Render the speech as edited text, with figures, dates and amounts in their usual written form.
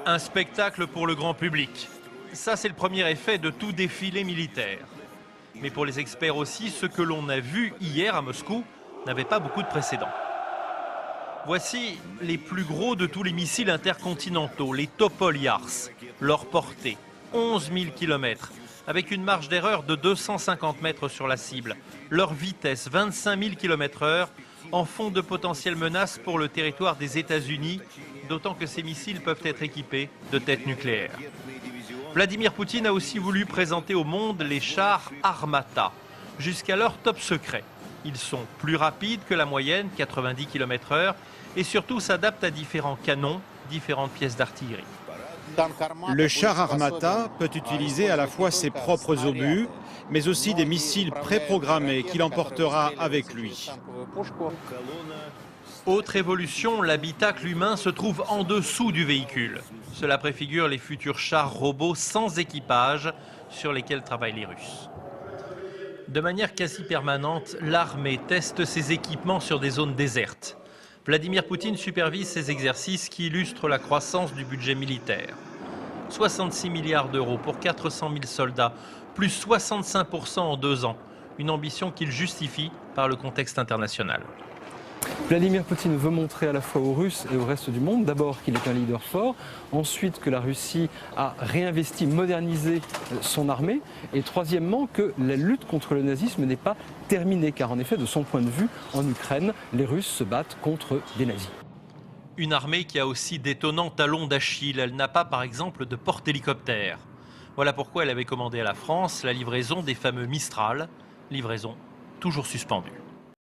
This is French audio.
Un spectacle pour le grand public. Ça, c'est le premier effet de tout défilé militaire. Mais pour les experts aussi, ce que l'on a vu hier à Moscou n'avait pas beaucoup de précédent. Voici les plus gros de tous les missiles intercontinentaux, les Topol Yars. Leur portée, 11 000 km, avec une marge d'erreur de 250 mètres sur la cible. Leur vitesse, 25 000 km/h, en font de potentielles menaces pour le territoire des États-Unis, d'autant que ces missiles peuvent être équipés de têtes nucléaires. Vladimir Poutine a aussi voulu présenter au monde les chars Armata, jusqu'alors top secret. Ils sont plus rapides que la moyenne, 90 km/h, et surtout s'adaptent à différents canons, différentes pièces d'artillerie. Le char Armata peut utiliser à la fois ses propres obus, mais aussi des missiles préprogrammés qu'il emportera avec lui. Autre évolution, l'habitacle humain se trouve en dessous du véhicule. Cela préfigure les futurs chars robots sans équipage sur lesquels travaillent les Russes. De manière quasi permanente, l'armée teste ses équipements sur des zones désertes. Vladimir Poutine supervise ces exercices qui illustrent la croissance du budget militaire. 66 milliards d'euros pour 400 000 soldats, plus 65% en 2 ans. Une ambition qu'il justifie par le contexte international. Vladimir Poutine veut montrer à la fois aux Russes et au reste du monde, d'abord qu'il est un leader fort, ensuite que la Russie a réinvesti, modernisé son armée, et troisièmement que la lutte contre le nazisme n'est pas terminée, car en effet, de son point de vue, en Ukraine, les Russes se battent contre des nazis. Une armée qui a aussi d'étonnants talons d'Achille. Elle n'a pas, par exemple, de porte-hélicoptère. Voilà pourquoi elle avait commandé à la France la livraison des fameux Mistral, livraison toujours suspendue.